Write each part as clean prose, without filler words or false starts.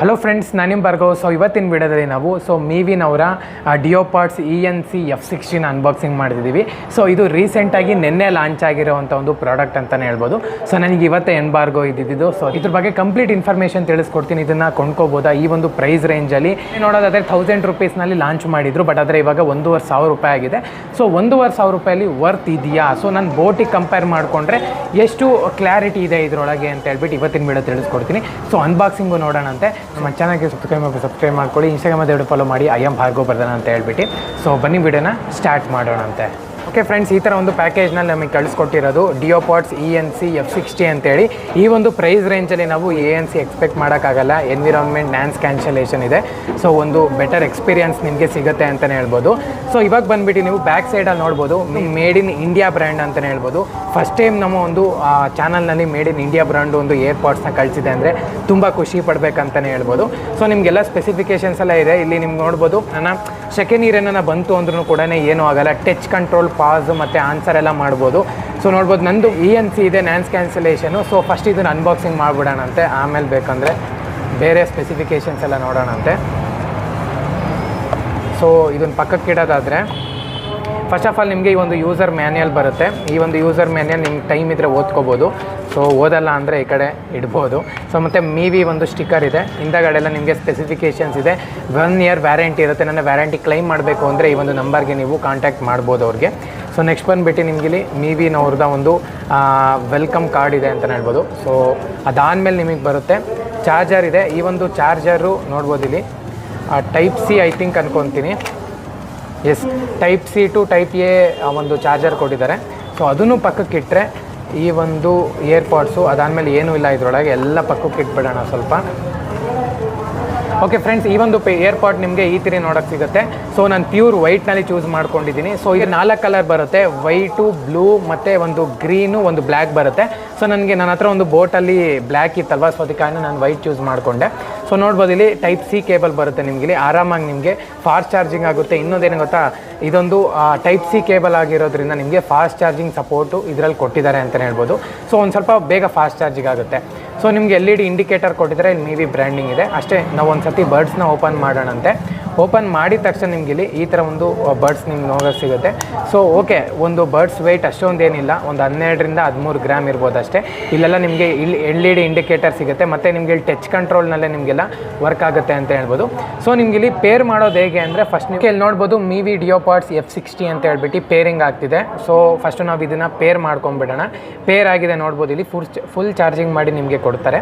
Hello friends, ನಾನು ನಿಮ್ಮ Bhargav. So ಇವತ್ತಿನ ವಿಡಿಯೋದಲ್ಲಿ ನಾವು ಮಿವಿನವರ ಡಿಯೋಪಾಡ್ಸ್ ENC F60ನ ಅನ್ಬಾಕ್ಸಿಂಗ್ ಮಾಡ್ತಿದ್ದೀವಿ. ಸೊ ಇದು ರೀಸೆಂಟಾಗಿ ನಿನ್ನೆ ಲಾಂಚ್ ಆಗಿರೋವಂಥ ಒಂದು ಪ್ರಾಡಕ್ಟ್ ಅಂತಲೇ ಹೇಳ್ಬೋದು. ಸೊ ನನಗೆ ಇವತ್ತೇ ಭಾರ್ಗವ್ ಇದ್ದಿದ್ದು. ಸೊ ಇದ್ರ ಬಗ್ಗೆ ಕಂಪ್ಲೀಟ್ ಇನ್ಫಾರ್ಮೇಷನ್ ತಿಳಿಸ್ಕೊಡ್ತೀನಿ. ಇದನ್ನು ಕೊಂಡ್ಕೋಬೋದಾ ಈ ಒಂದು ಪ್ರೈಸ್ ರೇಂಜಲ್ಲಿ ನೋಡೋದಾದರೆ 1000 ರೂಪೀಸ್ನಲ್ಲಿ ಲಾಂಚ್ ಮಾಡಿದ್ರು. ಬಟ್ ಆದರೆ ಇವಾಗ 1500 ರೂಪಾಯಿ ಆಗಿದೆ. ಸೊ 1500 ರೂಪಾಯಲ್ಲಿ ವರ್ತ್ ಇದೆಯಾ? ಸೊ ನಾನು ಬೋಟಿಗೆ ಕಂಪೇರ್ ಮಾಡಿಕೊಂಡ್ರೆ ಎಷ್ಟು ಕ್ಲಾರಿಟಿ ಇದೆ ಇದರೊಳಗೆ ಅಂತ ಹೇಳ್ಬಿಟ್ಟು ಇವತ್ತಿನ ವಿಡಿಯೋ ತಿಳಿಸ್ಕೊಡ್ತೀನಿ. So unboxing ನೋಡೋಣಂತೆ. ನಮ್ಮ ಚಾನಲ್ಗೆ ಸಬ್ಸ್ಕ್ರೈಬ್ ಮಾಡ್ಕೊಳ್ಳಿ. ಇನ್ಸ್ಟಾಗ್ರಾಮಲ್ಲಿ ಫಾಲೋ ಮಾಡಿ pbhargavpradhaan ಅಂತ ಹೇಳ್ಬಿಟ್ಟು. ಸೊ ಬನ್ನಿ ವಿಡಿಯೋನ ಸ್ಟಾರ್ಟ್ ಮಾಡೋಣಂತೆ. ಓಕೆ ಫ್ರೆಂಡ್ಸ್, ಈ ಥರ ಒಂದು ಪ್ಯಾಕೇಜ್ನಲ್ಲಿ ನಮಗೆ ಕಳಿಸ್ಕೊಟ್ಟಿರೋದು ಡಿಯೋಪಾಡ್ಸ್ ENC F60 ಅಂತೇಳಿ. ಈ ಒಂದು ಪ್ರೈಸ್ ರೇಂಜಲ್ಲಿ ನಾವು ENC ಎಕ್ಸ್ಪೆಕ್ಟ್ ಮಾಡೋಕ್ಕಾಗಲ್ಲ. ಎನ್ವಿರಾನ್ಮೆಂಟ್ ನಾನ್ಸ್ ಕ್ಯಾನ್ಸಲೇಷನ್ ಇದೆ. ಸೊ ಒಂದು ಬೆಟರ್ ಎಕ್ಸ್ಪೀರಿಯನ್ಸ್ ನಿಮಗೆ ಸಿಗುತ್ತೆ ಅಂತಲೇ ಹೇಳ್ಬೋದು. ಸೊ ಇವಾಗ ಬಂದುಬಿಟ್ಟು ನೀವು ಬ್ಯಾಕ್ ಸೈಡಲ್ಲಿ ನೋಡ್ಬೋದು, ಮೇಡ್ ಇನ್ ಇಂಡಿಯಾ ಬ್ರ್ಯಾಂಡ್ ಅಂತಲೇ ಹೇಳ್ಬೋದು. ಫಸ್ಟ್ ಟೈಮ್ ನಮ್ಮ ಒಂದು ಚಾನಲ್ನಲ್ಲಿ ಮೇಡ್ ಇನ್ ಇಂಡಿಯಾ ಬ್ರ್ಯಾಂಡು ಒಂದು ಏರ್ಪಾಡ್ಸ್ನ ಕಳಿಸಿದೆ ಅಂದರೆ ತುಂಬ ಖುಷಿ ಪಡಬೇಕಂತಲೇ ಹೇಳ್ಬೋದು. ಸೊ ನಿಮಗೆಲ್ಲ ಸ್ಪೆಸಿಫಿಕೇಷನ್ಸ್ ಎಲ್ಲ ಇದೆ. ಇಲ್ಲಿ ನಿಮ್ಗೆ ನೋಡ್ಬೋದು, ನನ್ನ ಸೆಕೆಂಡ್ ಇಯರ್ ಏನಾರ ಬಂತು ಅಂದ್ರೂ ಕೂಡ ಏನೂ ಆಗೋಲ್ಲ. ಟಚ್ ಕಂಟ್ರೋಲ್, ಪಾಸ್ ಮತ್ತು ಆನ್ಸರ್ ಎಲ್ಲ ಮಾಡ್ಬೋದು. ಸೊ ನೋಡ್ಬೋದು, ನಂದು ENC ಇದೆ, ನಾನ್ಸ್ ಕ್ಯಾನ್ಸಲೇಷನು. ಸೊ ಫಸ್ಟ್ ಇದನ್ನು ಅನ್ಬಾಕ್ಸಿಂಗ್ ಮಾಡಿಬಿಡೋಣಂತೆ. ಆಮೇಲೆ ಬೇಕಂದರೆ ಬೇರೆ ಸ್ಪೆಸಿಫಿಕೇಷನ್ಸ್ ಎಲ್ಲ ನೋಡೋಣಂತೆ. ಸೊ ಇದನ್ನು ಪಕ್ಕಕ್ಕೆ ಇಡೋದಾದರೆ ಫಸ್ಟ್ ಆಫ್ ಆಲ್ ನಿಮಗೆ ಈ ಒಂದು ಯೂಸರ್ ಮ್ಯಾನ್ಯಲ್ ಬರುತ್ತೆ. ಈ ಒಂದು ಯೂಸರ್ ಮ್ಯಾನ್ಯಲ್ ನಿಮ್ಗೆ ಟೈಮ್ ಇದ್ದರೆ ಓದ್ಕೋಬೋದು. ಸೊ ಓದಲ್ಲ ಅಂದರೆ ಈ ಕಡೆ ಇಡ್ಬೋದು. ಸೊ ಮತ್ತು MIVI ಒಂದು ಸ್ಟಿಕ್ಕರ್ ಇದೆ. ಹಿಂದಗಡೆಲ್ಲ ನಿಮಗೆ ಸ್ಪೆಸಿಫಿಕೇಷನ್ಸ್ ಇದೆ. 1 ಇಯರ್ ವ್ಯಾರಂಟಿ ಇರುತ್ತೆ. ನನ್ನ ವ್ಯಾರಂಟಿ ಕ್ಲೈಮ್ ಮಾಡಬೇಕು ಅಂದರೆ ಈ ಒಂದು ನಂಬರ್ಗೆ ನೀವು ಕಾಂಟ್ಯಾಕ್ಟ್ ಮಾಡ್ಬೋದು ಅವ್ರಿಗೆ. ಸೊ ನೆಕ್ಸ್ಟ್ ಬಂದುಬಿಟ್ಟು ನಿಮಗೆ ಇಲ್ಲಿ MIVIನವ್ರದ್ದು ಒಂದು ವೆಲ್ಕಮ್ ಕಾರ್ಡ್ ಇದೆ ಅಂತಲೇ ಹೇಳ್ಬೋದು. ಸೊ ಅದಾದಮೇಲೆ ನಿಮಗೆ ಬರುತ್ತೆ ಚಾರ್ಜರ್ ಇದೆ. ಈ ಒಂದು ಚಾರ್ಜರು ನೋಡ್ಬೋದು ಇಲ್ಲಿ ಟೈಪ್ C ಐ ಥಿಂಕ್ ಅನ್ಕೊತೀನಿ. Yes, type C to type A ಒಂದು ಚಾರ್ಜರ್ ಕೊಟ್ಟಿದ್ದಾರೆ. ಸೊ ಅದನ್ನು ಪಕ್ಕಕ್ಕೆ ಇಟ್ಟರೆ ಈ ಒಂದು ಏರ್ಪಾಡ್ಸು ಅದಾದಮೇಲೆ ಏನೂ ಇಲ್ಲ ಇದರೊಳಗೆ, ಎಲ್ಲ ಪಕ್ಕಕ್ಕೆ ಇಟ್ಬಿಡೋಣ ಸ್ವಲ್ಪ. ಓಕೆ ಫ್ರೆಂಡ್ಸ್, ಈ ಒಂದು ಏರ್ಪಾಡ್ ನಿಮಗೆ ಈ ಥರ ನೋಡೋಕ್ಕೆ ಸಿಗುತ್ತೆ. ಸೊ ನಾನು ಪ್ಯೂರ್ ವೈಟ್ನಲ್ಲಿ ಚೂಸ್ ಮಾಡ್ಕೊಂಡಿದ್ದೀನಿ. ಸೊ ಇದು 4 ಕಲರ್ ಬರುತ್ತೆ, ವೈಟು, ಬ್ಲೂ ಮತ್ತು ಒಂದು ಗ್ರೀನು, ಒಂದು ಬ್ಲ್ಯಾಕ್ ಬರುತ್ತೆ. ಸೊ ನನ್ನ ಹತ್ರ ಒಂದು ಬೋಟಲ್ಲಿ ಬ್ಲ್ಯಾಕ್ ಇತ್ತಲ್ವ, ಸೊ ಅದಕ್ಕಾಗಿ ನಾನು ವೈಟ್ ಚೂಸ್ ಮಾಡಿಕೊಂಡೆ. ಸೊ ನೋಡ್ಬೋದು ಇಲ್ಲಿ ಟೈಪ್ C ಕೇಬಲ್ ಬರುತ್ತೆ ನಿಮಗೆ. ಇಲ್ಲಿ ಆರಾಮಾಗಿ ನಿಮಗೆ ಫಾಸ್ಟ್ ಚಾರ್ಜಿಂಗ್ ಆಗುತ್ತೆ. ಇನ್ನೊಂದೇನು ಗೊತ್ತಾ, ಇದೊಂದು ಟೈಪ್ C ಕೇಬಲ್ ಆಗಿರೋದ್ರಿಂದ ನಿಮಗೆ ಫಾಸ್ಟ್ ಚಾರ್ಜಿಂಗ್ ಸಪೋರ್ಟು ಇದರಲ್ಲಿ ಕೊಟ್ಟಿದ್ದಾರೆ ಅಂತಲೇ ಹೇಳ್ಬೋದು. ಸೊ ಒಂದು ಸ್ವಲ್ಪ ಬೇಗ ಫಾಸ್ಟ್ ಚಾರ್ಜಿಂಗ್ ಆಗುತ್ತೆ. ಸೊ ನಿಮಗೆ LED ಇಂಡಿಕೇಟರ್ ಕೊಟ್ಟಿದ್ದಾರೆ. ಇಲ್ಲಿ MIVI ಬ್ರ್ಯಾಂಡಿಂಗ್ ಇದೆ ಅಷ್ಟೇ. ನಾವು ಒಂದು ಸರ್ತಿ ಬರ್ಡ್ಸ್ನ ಓಪನ್ ಮಾಡೋಣಂತೆ. ಓಪನ್ ಮಾಡಿದ ತಕ್ಷಣ ನಿಮ್ಗೆ ಇಲ್ಲಿ ಈ ಥರ ಒಂದು ಬರ್ಡ್ಸ್ ನಿಮ್ಗೆ ನೋಡೋಕೆ ಸಿಗುತ್ತೆ. ಸೊ ಓಕೆ, ಒಂದು ಬರ್ಡ್ಸ್ ವೆಯ್ಟ್ ಅಷ್ಟೊಂದೇನಿಲ್ಲ, ಒಂದು 12ರಿಂದ 13 ಗ್ರಾಮ್ ಇರ್ಬೋದು ಅಷ್ಟೇ. ಇಲ್ಲೆಲ್ಲ ನಿಮಗೆ ಇಲ್ಲಿ LED ಇಂಡಿಕೇಟರ್ ಸಿಗುತ್ತೆ. ಮತ್ತು ನಿಮಗೆ ಇಲ್ಲಿ ಟಚ್ ಕಂಟ್ರೋಲ್ನಲ್ಲೇ ನಿಮಗೆಲ್ಲ ವರ್ಕ್ ಆಗುತ್ತೆ ಅಂತ ಹೇಳ್ಬೋದು. ಸೊ ನಿಮ್ಗೆ ಇಲ್ಲಿ ಪೇರ್ ಮಾಡೋದು ಹೇಗೆ ಅಂದರೆ, ಫಸ್ಟ್ ನೀವು ಇಲ್ಲಿ ನೋಡ್ಬೋದು MIVI Duopods F60 ಅಂತ ಹೇಳ್ಬಿಟ್ಟು ಪೇರಿಂಗ್ ಆಗ್ತಿದೆ. ಸೊ ಫಸ್ಟು ನಾವು ಇದನ್ನು ಪೇರ್ ಮಾಡ್ಕೊಂಬಿಡೋಣ. ಪೇರ್ ಆಗಿದೆ ನೋಡ್ಬೋದು, ಇಲ್ಲಿ ಫುಲ್ ಚಾರ್ಜಿಂಗ್ ಮಾಡಿ ನಿಮಗೆ ಕೊಡ್ತಾರೆ.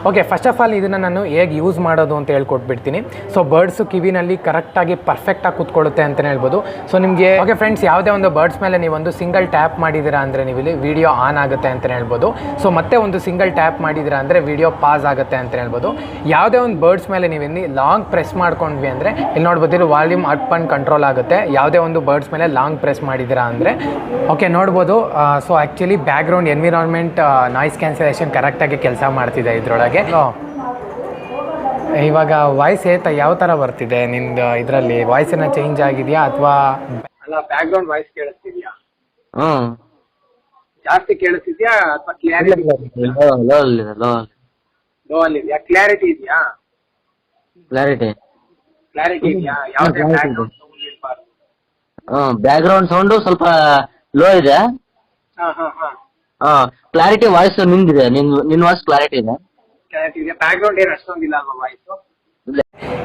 ಓಕೆ, ಫಸ್ಟ್ ಆಫ್ ಆಲ್ ಇದನ್ನು ನಾನು ಹೇಗೆ ಯೂಸ್ ಮಾಡೋದು ಅಂತ ಹೇಳ್ಕೊಟ್ಬಿಡ್ತೀನಿ. ಸೊ ಬರ್ಡ್ಸು ಕಿವಿನಲ್ಲಿ ಕರೆಕ್ಟಾಗಿ ಪರ್ಫೆಕ್ಟಾಗಿ ಕೂತ್ಕೊಳ್ಳುತ್ತೆ ಅಂತಲೇ ಹೇಳ್ಬೋದು. ಸೊ ನಿಮಗೆ ಓಕೆ ಫ್ರೆಂಡ್ಸ್, ಯಾವುದೇ ಒಂದು ಬರ್ಡ್ಸ್ ಮೇಲೆ ನೀವೊಂದು ಸಿಂಗಲ್ ಟ್ಯಾಪ್ ಮಾಡಿದ್ದೀರಾ ಅಂದರೆ ನೀವು ಇಲ್ಲಿ ವಿಡಿಯೋ ಆನ್ ಆಗುತ್ತೆ ಅಂತಲೇ ಹೇಳ್ಬೋದು. ಸೊ ಮತ್ತೆ ಒಂದು ಸಿಂಗಲ್ ಟ್ಯಾಪ್ ಮಾಡಿದ್ದೀರಾ ಅಂದರೆ ವಿಡಿಯೋ ಪಾಸ್ ಆಗುತ್ತೆ ಅಂತ ಹೇಳ್ಬೋದು. ಯಾವುದೇ ಒಂದು ಬರ್ಡ್ಸ್ ಮೇಲೆ ನೀವು ಇಲ್ಲಿ ಲಾಂಗ್ ಪ್ರೆಸ್ ಮಾಡ್ಕೊಂಡ್ವಿ ಅಂದರೆ ಇಲ್ಲಿ ನೋಡ್ಬೋದು, ಇಲ್ಲಿ ವಾಲ್ಯೂಮ್ ಅಪ್ ಆ್ಯಂಡ್ ಕಂಟ್ರೋಲ್ ಆಗುತ್ತೆ. ಯಾವುದೇ ಒಂದು ಬರ್ಡ್ಸ್ ಮೇಲೆ ಲಾಂಗ್ ಪ್ರೆಸ್ ಮಾಡಿದ್ದೀರಾ ಅಂದರೆ ಓಕೆ ನೋಡ್ಬೋದು. So actually background environment noise cancellation ಕರೆಕ್ಟಾಗಿ ಕೆಲಸ ಮಾಡ್ತಿದೆ ಇದರೊಳಗೆ. ಇವಾಗ ವಾಯ್ಸ್ ಯಾವ ಥರ ಬರ್ತಿದೆ ನಿಂದು? ಇದರಲ್ಲಿ ವಾಯ್ಸನ್ನ ಚೇಂಜ್ ಆಗಿದೆಯಾ ಅಥವಾ ಅಲ್ಲ ಬ್ಯಾಕ್ಗ್ರೌಂಡ್ ವಾಯ್ಸ್ ಕೇಳಿಸ್ತಿದ್ಯಾ? ಜಾಸ್ತಿ ಕೇಳಿಸ್ತಿದ್ಯಾ ಅಥವಾ ಕ್ಲಾರಿಟಿ ಲೋ ಅಲ್ಲಿ ಇದೆಯಾ? ಕ್ಲಾರಿಟಿ ಇದೆಯಾ? ಕ್ಲಾರಿಟಿ ಇದೆಯಾ? ಯಾವುದೇ ಬ್ಯಾಕ್ಗ್ರೌಂಡ್ ಸೌಂಡ್ ಸ್ವಲ್ಪ ಲೋ ಇದೆ. ಕ್ಲಾರಿಟಿ ವಾಯ್ಸ್ ನಿಂದಿದೆ. ನಿನ್ನ ವಾಯ್ಸ್ ಕ್ಲಾರಿಟಿ ಇದೆ. ಬ್ಯಾಕ್ಗ್ರೌಂಡ್ ಏನು ಅಷ್ಟೊಂದಿಲ್ಲ ಅಲ್ವಾ ವಾಯ್ಸು?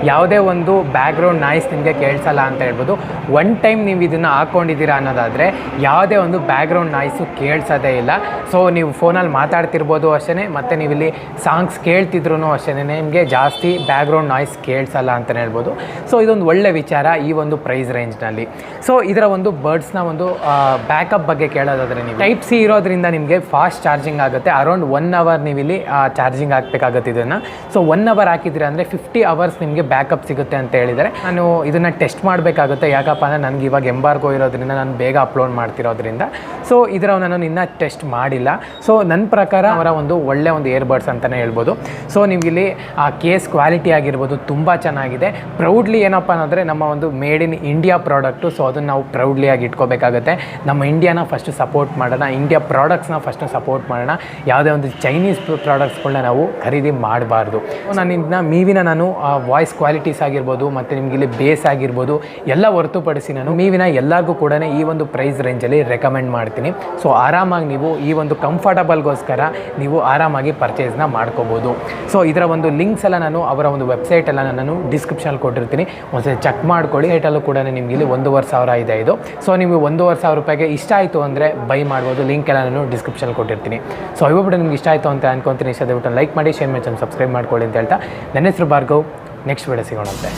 ಯಾವುದೇ ಒಂದು ಬ್ಯಾಕ್ಗ್ರೌಂಡ್ ನಾಯ್ಸ್ ನಿಮಗೆ ಕೇಳಿಸಲ್ಲ ಅಂತ ಹೇಳ್ಬೋದು. ಒನ್ ಟೈಮ್ ನೀವು ಇದನ್ನು ಹಾಕ್ಕೊಂಡಿದ್ದೀರಾ ಅನ್ನೋದಾದರೆ ಯಾವುದೇ ಒಂದು ಬ್ಯಾಕ್ಗ್ರೌಂಡ್ ನಾಯ್ಸು ಕೇಳಿಸೋದೇ ಇಲ್ಲ. ಸೊ ನೀವು ಫೋನಲ್ಲಿ ಮಾತಾಡ್ತಿರ್ಬೋದು ಅಷ್ಟೇ, ಮತ್ತು ನೀವು ಇಲ್ಲಿ ಸಾಂಗ್ಸ್ ಕೇಳ್ತಿದ್ರು ಅಷ್ಟೇ ನಿಮಗೆ ಜಾಸ್ತಿ ಬ್ಯಾಕ್ಗ್ರೌಂಡ್ ನಾಯ್ಸ್ ಕೇಳಿಸಲ್ಲ ಅಂತಲೇ ಹೇಳ್ಬೋದು. ಸೊ ಇದೊಂದು ಒಳ್ಳೆ ವಿಚಾರ ಈ ಒಂದು ಪ್ರೈಸ್ ರೇಂಜ್ನಲ್ಲಿ. ಸೊ ಇದರ ಒಂದು ಬರ್ಡ್ಸ್ನ ಒಂದು ಬ್ಯಾಕಪ್ ಬಗ್ಗೆ ಕೇಳೋದಾದರೆ, ನೀವು ಟೈಪ್ C ಇರೋದ್ರಿಂದ ನಿಮಗೆ ಫಾಸ್ಟ್ ಚಾರ್ಜಿಂಗ್ ಆಗುತ್ತೆ. ಅರೌಂಡ್ 1 ಅವರ್ ನೀವು ಇಲ್ಲಿ ಚಾರ್ಜಿಂಗ್ ಹಾಕಬೇಕಾಗುತ್ತೆ ಇದನ್ನು. ಸೊ 1 ಅವರ್ ಹಾಕಿದ್ರೆ ಅಂದರೆ 50 ಅವರ್ಸ್ ನಿಮಗೆ ಬ್ಯಾಕಪ್ ಸಿಗುತ್ತೆ ಅಂತ ಹೇಳಿದರೆ ನಾನು ಇದನ್ನು ಟೆಸ್ಟ್ ಮಾಡಬೇಕಾಗುತ್ತೆ. ಯಾಕಪ್ಪ ಅಂದರೆ ನನಗೆ ಇವಾಗ ಎಂಬಾರ್ಗೋ ಇರೋದ್ರಿಂದ ನಾನು ಬೇಗ ಅಪ್ಲೋಡ್ ಮಾಡ್ತಿರೋದ್ರಿಂದ ಸೊ ಇದರ ನಾನು ಇನ್ನೂ ಟೆಸ್ಟ್ ಮಾಡಿಲ್ಲ. ಸೊ ನನ್ನ ಪ್ರಕಾರ ಅವರ ಒಂದು ಒಳ್ಳೆ ಒಂದು ಇಯರ್ಬಡ್ಸ್ ಅಂತಲೇ ಹೇಳ್ಬೋದು. ಸೊ ನಿಮಗಿಲ್ಲಿ ಆ ಕೇಸ್ ಕ್ವಾಲಿಟಿ ಆಗಿರ್ಬೋದು ತುಂಬ ಚೆನ್ನಾಗಿದೆ. ಪ್ರೌಡ್ಲಿ ಏನಪ್ಪ ಅಂದರೆ ನಮ್ಮ ಒಂದು made in India product. So ಅದನ್ನು ನಾವು ಪ್ರೌಡ್ಲಿ ಆಗಿ ಇಟ್ಕೋಬೇಕಾಗುತ್ತೆ. ನಮ್ಮ ಇಂಡಿಯಾನ ಫಸ್ಟ್ ಸಪೋರ್ಟ್ ಮಾಡೋಣ, ಇಂಡಿಯಾ ಪ್ರಾಡಕ್ಟ್ಸ್ನ ಫಸ್ಟ್ ಸಪೋರ್ಟ್ ಮಾಡೋಣ. ಯಾವುದೇ ಒಂದು ಚೈನೀಸ್ ಪ್ರಾಡಕ್ಟ್ಸ್ಗಳನ್ನ ನಾವು ಖರೀದಿ ಮಾಡಬಾರ್ದು. ನಾನು ಇದನ್ನ ಮೀವಿನ ನಾನು ವಾಯ್ಸ್ ಕ್ವಾಲಿಟೀಸ್ ಆಗಿರ್ಬೋದು ಮತ್ತು ನಿಮ್ಗೆ ಇಲ್ಲಿ ಬೇಸ್ ಆಗಿರ್ಬೋದು ಎಲ್ಲ ಹೊರತುಪಡಿಸಿ ನಾನು ಮೀವಿನ ಎಲ್ಲರಿಗೂ ಕೂಡ ಈ ಒಂದು ಪ್ರೈಸ್ ರೇಂಜಲ್ಲಿ ರೆಕಮೆಂಡ್ ಮಾಡ್ತೀನಿ. ಸೊ ಆರಾಮಾಗಿ ನೀವು ಈ ಒಂದು ಕಂಫರ್ಟಬಲ್ಗೋಸ್ಕರ ನೀವು ಆರಾಮಾಗಿ ಪರ್ಚೇಸ್ನ ಮಾಡ್ಕೋಬೋದು. ಸೊ ಇದರ ಒಂದು ಲಿಂಕ್ಸ್ ಎಲ್ಲ ನಾನು ಅವರ ಒಂದು ವೆಬ್ಸೈಟ್ ಎಲ್ಲ ನಾನು ಡಿಸ್ಕ್ರಿಪ್ಷನಲ್ಲಿ ಕೊಟ್ಟಿರ್ತೀನಿ, ಒಂದ್ಸರಿ ಚೆಕ್ ಮಾಡ್ಕೊಳ್ಳಿ. ರೇಟಲ್ಲೂ ಕೂಡ ನಿಮ್ಗೆ ಇಲ್ಲಿ 1,500 ಇದೆ ಇದು. ಸೊ ನಿಮಗೆ 1,500 ರೂಪಾಯಿಗೆ ಇಷ್ಟ ಆಯಿತು ಅಂದರೆ ಬೈ ಮಾಡ್ಬೋದು. ಲಿಂಕ್ ಎಲ್ಲ ನಾನು ಡಿಸ್ಕ್ರಿಪ್ಷನಲ್ಲಿ ಕೊಟ್ಟಿರ್ತೀನಿ. ಸೊ ಇವಾಗ ನಿಮ್ಗೆ ಇಷ್ಟ ಆಯಿತು ಅಂತ ಅನ್ಕೊತೀನಿ. ಇಷ್ಟ ಆದಬಿಟ್ಟು ಲೈಕ್ ಮಾಡಿ, ಶೇರ್ ಮಾಡಿ, ಸಬ್ಸ್ಕ್ರೈಬ್ ಮಾಡ್ಕೊಳ್ಳಿ ಅಂತ ಹೇಳ್ತಾ ನನ್ನ ಹೆಸರು ಭಾರ್ಗವ್. Next video ಸಿಗೋಣಂತೆ.